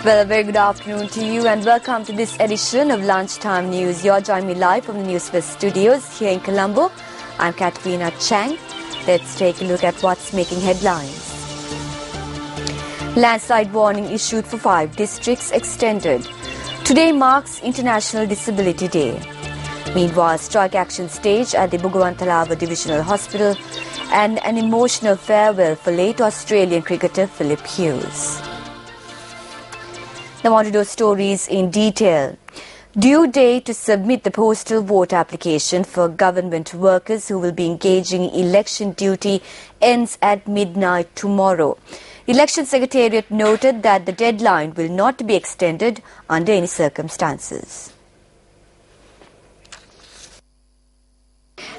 Well, a very good afternoon to you and welcome to this edition of Lunchtime News. You're joining me live from the Newsfirst studios here in Colombo. I'm Katrina Chang. Let's take a look at what's making headlines. Landslide warning issued for 5 districts extended. Today marks International Disability Day. Meanwhile, strike action staged at the Bugawantalawa Divisional Hospital and an emotional farewell for late Australian cricketer Philip Hughes. Now on to those stories in detail. Due date to submit the postal vote application for government workers who will be engaging in election duty ends at midnight tomorrow. The Election Secretariat noted that the deadline will not be extended under any circumstances.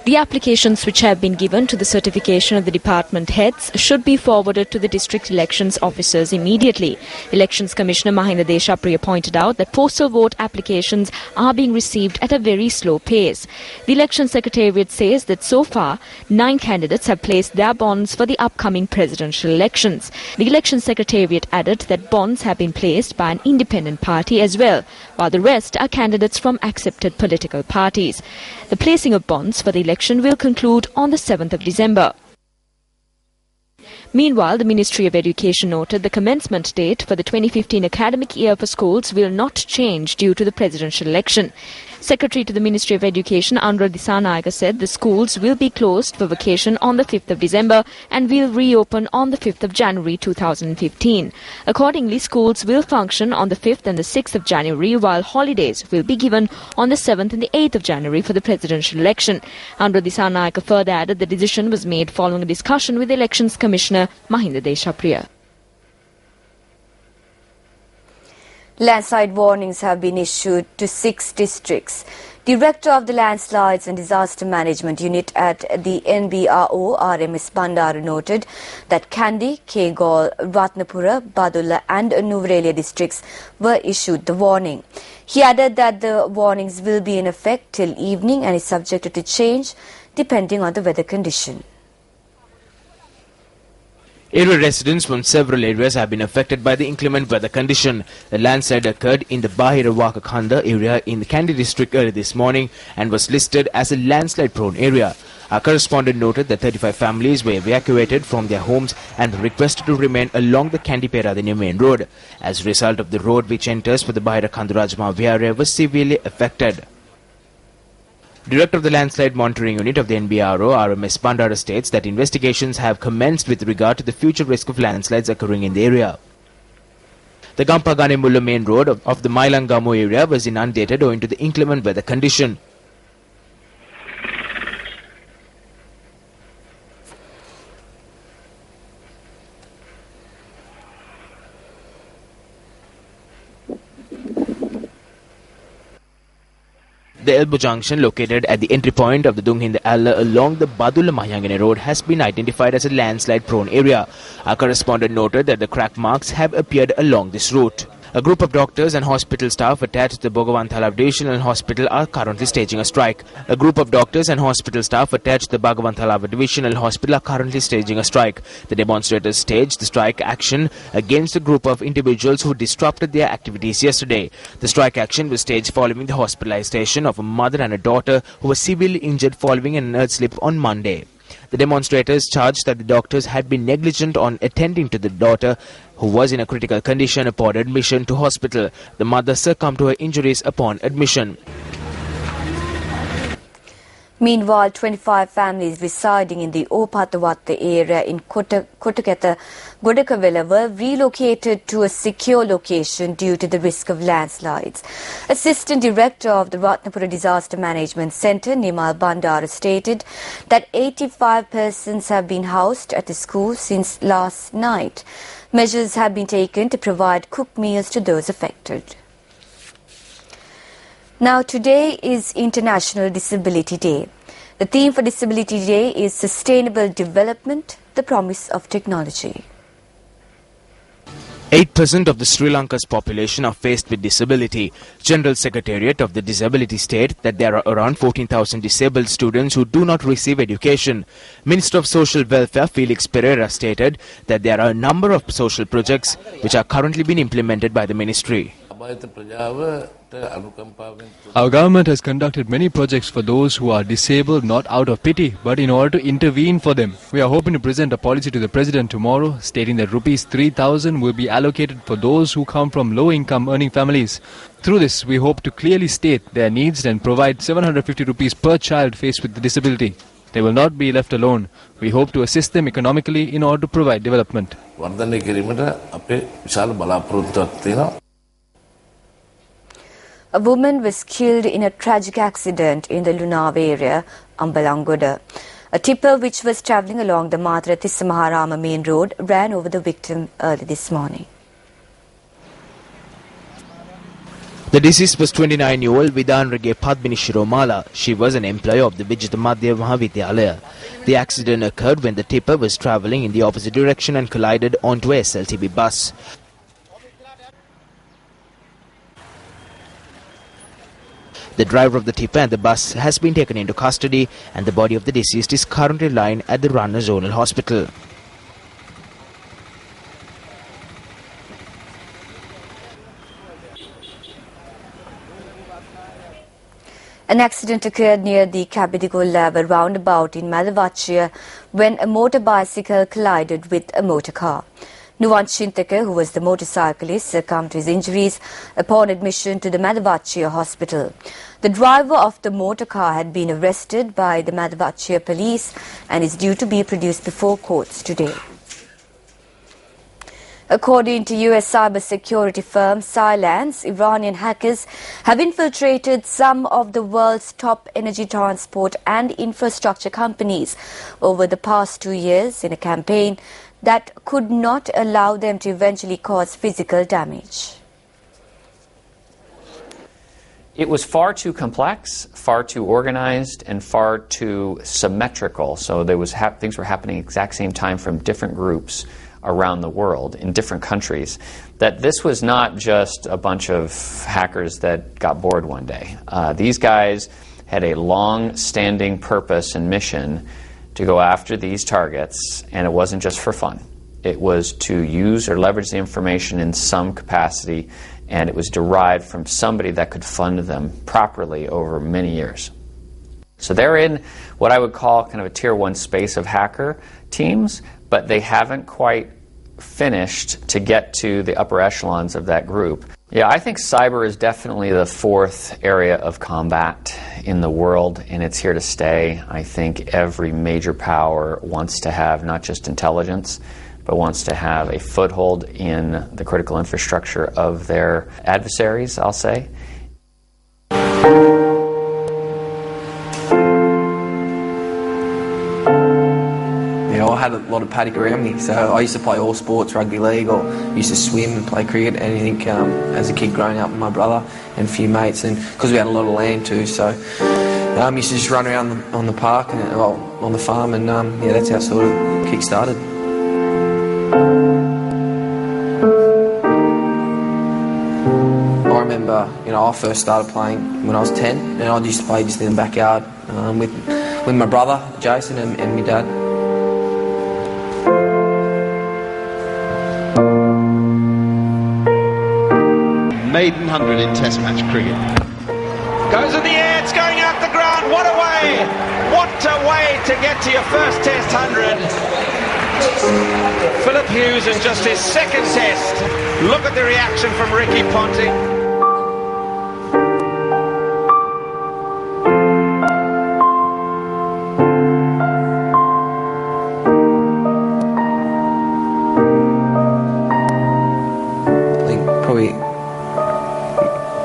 The applications which have been given to the certification of the department heads should be forwarded to the district elections officers immediately. Elections Commissioner Mahinda Deshapriya pointed out that postal vote applications are being received at a very slow pace. The Election Secretariat says that so far 9 candidates have placed their bonds for the upcoming presidential elections. The Election Secretariat added that bonds have been placed by an independent party as well, while the rest are candidates from accepted political parties. The placing of bonds for the election will conclude on the 7th of December. Meanwhile, the Ministry of Education noted the commencement date for the 2015 academic year for schools will not change due to the presidential election. Secretary to the Ministry of Education, Anura Dissanayake, said the schools will be closed for vacation on the 5th of December and will reopen on the 5th of January 2015. Accordingly, schools will function on the 5th and the 6th of January, while holidays will be given on the 7th and the 8th of January for the presidential election. Anura Dissanayake further added the decision was made following a discussion with the Elections Commissioner Mahinda Deshapriya. Landslide warnings have been issued to 6 districts. Director of the Landslides and Disaster Management Unit at the NBRO, RMS Bandaru, noted that Kandy, Kegol, Ratnapura, Badulla and Nuwara districts were issued the warning. He added that the warnings will be in effect till evening and is subject to change depending on the weather condition. Area residents from several areas have been affected by the inclement weather condition. The landslide occurred in the Bahirawaka Khanda area in the Kandy district early this morning and was listed as a landslide-prone area. Our correspondent noted that 35 families were evacuated from their homes and requested to remain along the Kandy-Peradeniya main road. As a result of the road which enters for the Bahira Kandurajma area was severely affected. Director of the Landslide Monitoring Unit of the NBRO, RMS Bandaru, states that investigations have commenced with regard to the future risk of landslides occurring in the area. The Gampagane-Mulla main road of the Mailangamu area was inundated owing to the inclement weather condition. The Elbow Junction, located at the entry point of the Dunghinda Alla along the Badulla Mahayangane road, has been identified as a landslide-prone area. Our correspondent noted that the crack marks have appeared along this route. A group of doctors and hospital staff attached to the Bugawantalawa Divisional Hospital are currently staging a strike. The demonstrators staged the strike action against a group of individuals who disrupted their activities yesterday. The strike action was staged following the hospitalization of a mother and a daughter who were severely injured following an earth slip on Monday. The demonstrators charged that the doctors had been negligent on attending to the daughter, who was in a critical condition upon admission to hospital. The mother succumbed to her injuries upon admission. Meanwhile, 25 families residing in the Opatawata area in Kotaketa, Godakavela were relocated to a secure location due to the risk of landslides. Assistant Director of the Ratnapura Disaster Management Centre, Nimal Bandaru, stated that 85 persons have been housed at the school since last night. Measures have been taken to provide cooked meals to those affected. Now, today is International Disability Day. The theme for Disability Day is Sustainable Development, the Promise of Technology. 8% of the Sri Lanka's population are faced with disability. General Secretariat of the Disability state that there are around 14,000 disabled students who do not receive education. Minister of Social Welfare Felix Pereira stated that there are a number of social projects which are currently being implemented by the ministry. Our government has conducted many projects for those who are disabled not out of pity but in order to intervene for them. We are hoping to present a policy to the President tomorrow stating that rupees 3,000 will be allocated for those who come from low-income earning families. Through this, we hope to clearly state their needs and provide 750 rupees per child faced with the disability. They will not be left alone. We hope to assist them economically in order to provide development. A woman was killed in a tragic accident in the Lunav area, Ambalangoda. A tipper which was travelling along the Madra Tissamaharama main road ran over the victim early this morning. The deceased was 29-year-old Vidanrage Padmini Shiromala. She was an employee of the Vijita Madhya Mahavidyalaya. The accident occurred when the tipper was travelling in the opposite direction and collided onto a SLTB bus. The driver of the tipper and the bus has been taken into custody and the body of the deceased is currently lying at the Ranna Zonal Hospital. An accident occurred near the Kabidigol roundabout in Malavachia when a motor bicycle collided with a motor car. Nuwan Chintaka, who was the motorcyclist, succumbed to his injuries upon admission to the Malavachia hospital. The driver of the motor car had been arrested by the Malavachia police and is due to be produced before courts today. According to US cybersecurity firm Cylance, Iranian hackers have infiltrated some of the world's top energy transport and infrastructure companies over the past 2 years in a campaign that could not allow them to eventually cause physical damage. It was far too complex, far too organized, and far too symmetrical. So there was things were happening at the exact same time from different groups around the world in different countries, that this was not just a bunch of hackers that got bored one day. These guys had a long-standing purpose and mission to go after these targets, and it wasn't just for fun. It was to use or leverage the information in some capacity, and it was derived from somebody that could fund them properly over many years. So they're in what I would call kind of a tier 1 space of hacker teams, but they haven't quite finished to get to the upper echelons of that group. Yeah, I think cyber is definitely the 4th area of combat in the world, and it's here to stay. I think every major power wants to have not just intelligence, but wants to have a foothold in the critical infrastructure of their adversaries, I'll say. I had a lot of paddock around me, so I used to play all sports, rugby league, or used to swim and play cricket, anything as a kid growing up with my brother and a few mates, and because we had a lot of land too, so used to just run around on the park and on the farm, and yeah, that's how it sort of kick-started. I remember, I first started playing when I was 10, and I used to play just in the backyard with my brother Jason and my dad. Maiden 100 in Test match cricket. Goes in the air, it's going out the ground. What a way! What a way to get to your first Test 100. Philip Hughes in just his 2nd Test. Look at the reaction from Ricky Ponting.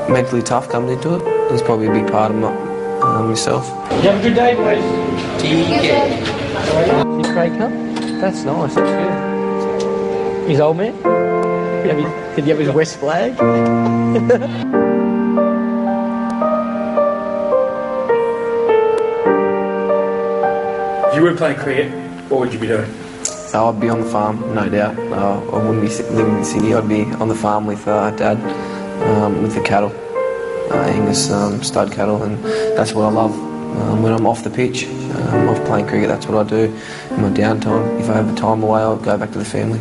Mentally tough coming into it. It's probably a big part of myself. You have a good day, boys. Did Craig come? That's nice, that's good. His old man? Did he have his West flag? If you were playing cricket, what would you be doing? So I'd be on the farm, no doubt. I wouldn't be living in the city. I'd be on the farm with Dad, with the cattle, Angus stud cattle, and that's what I love. When I'm off the pitch, off playing cricket, that's what I do in my downtime. If I have the time away, I'll go back to the family.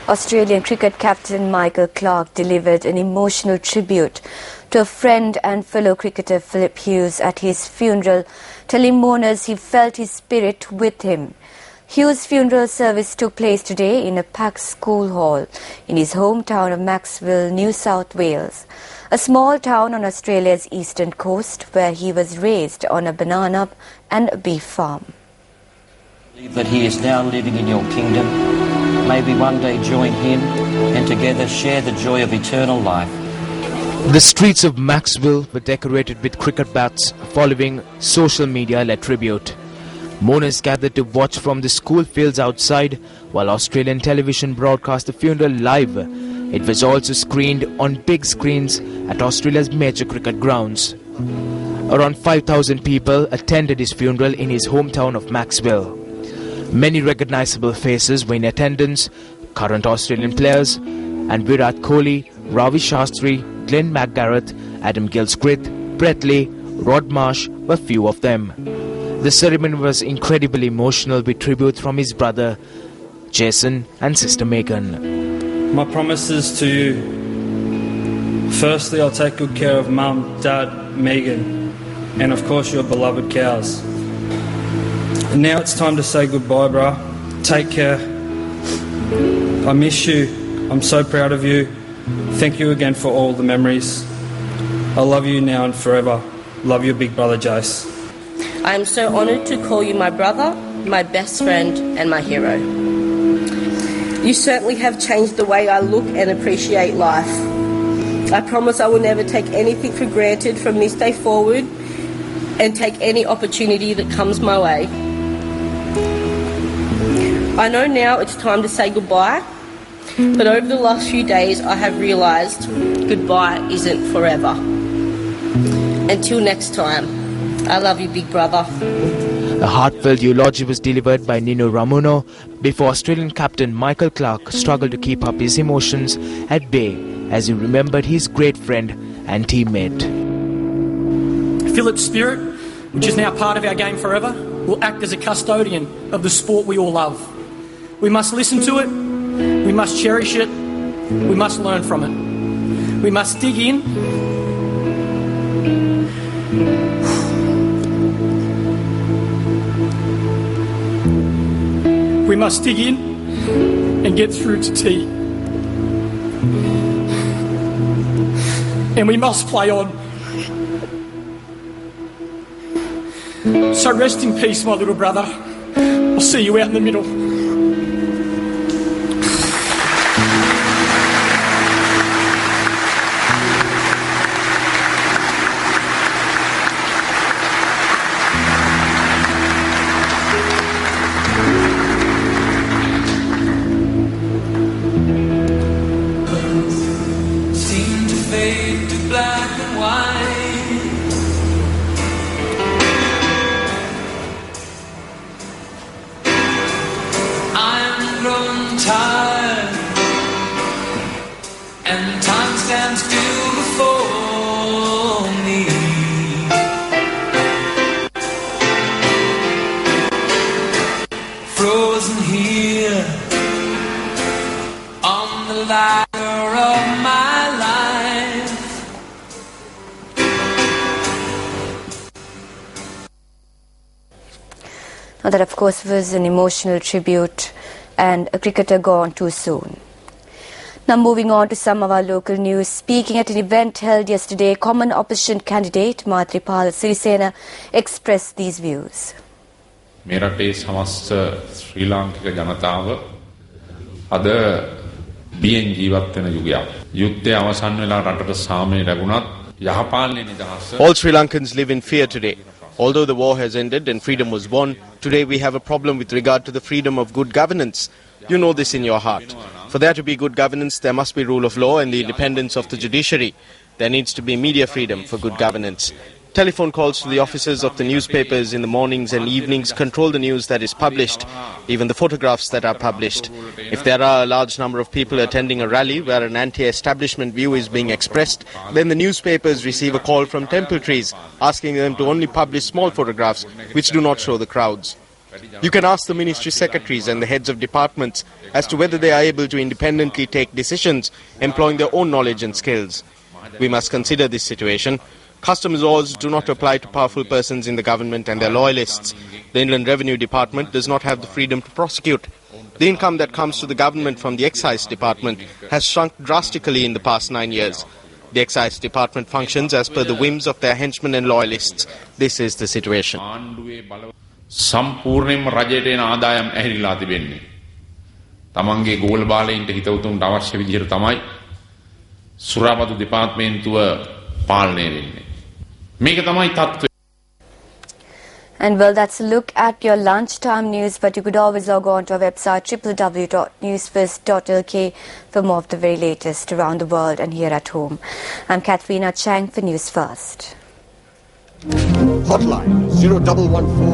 Australian cricket captain Michael Clarke delivered an emotional tribute to a friend and fellow cricketer Philip Hughes at his funeral, telling mourners he felt his spirit with him. Hughes' funeral service took place today in a packed school hall in his hometown of Maxwell, New South Wales, a small town on Australia's eastern coast where he was raised on a banana and beef farm. That he is now living in your kingdom. May we one day join him and together share the joy of eternal life. The streets of Maxwell were decorated with cricket bats following social media-led tribute. Mourners gathered to watch from the school fields outside, while Australian television broadcast the funeral live. It was also screened on big screens at Australia's major cricket grounds. Around 5,000 people attended his funeral in his hometown of Maxwell. Many recognizable faces were in attendance: current Australian players and Virat Kohli, Ravi Shastri, Glenn McGarrett, Adam Gilchrist, Brett Lee, Rod Marsh were few of them. The ceremony was incredibly emotional with tribute from his brother Jason and sister Megan. My promises to you: firstly, I'll take good care of Mum, Dad, Megan, and of course your beloved cows. And now it's time to say goodbye, brah. Take care. I miss you. I'm so proud of you. Thank you again for all the memories. I love you now and forever. Love your big brother, Jace. I am so honoured to call you my brother, my best friend and my hero. You certainly have changed the way I look and appreciate life. I promise I will never take anything for granted from this day forward and take any opportunity that comes my way. I know now it's time to say goodbye, but over the last few days I have realised goodbye isn't forever. Until next time, I love you, big brother. A heartfelt eulogy was delivered by Nino Ramono before Australian captain Michael Clarke struggled to keep up his emotions at bay as he remembered his great friend and teammate. Philip's spirit, which is now part of our game forever, will act as a custodian of the sport we all love. We must listen to it, we must cherish it, we must learn from it. We must dig in. We must dig in and get through to tea. And we must play on. So rest in peace, my little brother. I'll see you out in the middle. Now that, of course, was an emotional tribute and a cricketer gone too soon. Now moving on to some of our local news. Speaking at an event held yesterday, Common Opposition candidate Maithripala Sirisena expressed these views. මේ රටේ සමස්ත ශ්‍රී ලාංකික ජනතාව අද බියෙන් ජීවත් වෙන යුගයක්. යුද්ධය අවසන් වෙලා රටට සාමය ලැබුණත් යහපාලනයේ නිදහස. All Sri Lankans live in fear today. Although the war has ended and freedom was won, today we have a problem with regard to the freedom of good governance. You know this in your heart. For there to be good governance, there must be rule of law and the independence of the judiciary. There needs to be media freedom for good governance. Telephone calls to the offices of the newspapers in the mornings and evenings control the news that is published, even the photographs that are published. If there are a large number of people attending a rally where an anti-establishment view is being expressed, then the newspapers receive a call from temple trees asking them to only publish small photographs which do not show the crowds. You can ask the ministry secretaries and the heads of departments as to whether they are able to independently take decisions employing their own knowledge and skills. We must consider this situation. Customs laws do not apply to powerful persons in the government and their loyalists. The Inland Revenue Department does not have the freedom to prosecute. The income that comes to the government from the Excise Department has shrunk drastically in the past 9 years. The Excise Department functions as per the whims of their henchmen and loyalists. This is the situation. සම්පූර්ණයෙන්ම රජයට එන ආදායම් ඇහිරිලා තිබෙන්නේ. තමන්ගේ goal බාලයින්ට හිතවතුන්ට අවශ්‍ය විදිහට තමයි සුරාපතු දෙපාර්තමේන්තුව පාලනය වෙන්නේ. මේක තමයි තත්ත්වය. And well, that's a look at your lunchtime news, but you could always log on to our website www.newsfirst.lk for more of the very latest around the world and here at home. I'm Katharina Chang for News First. Hotline 0114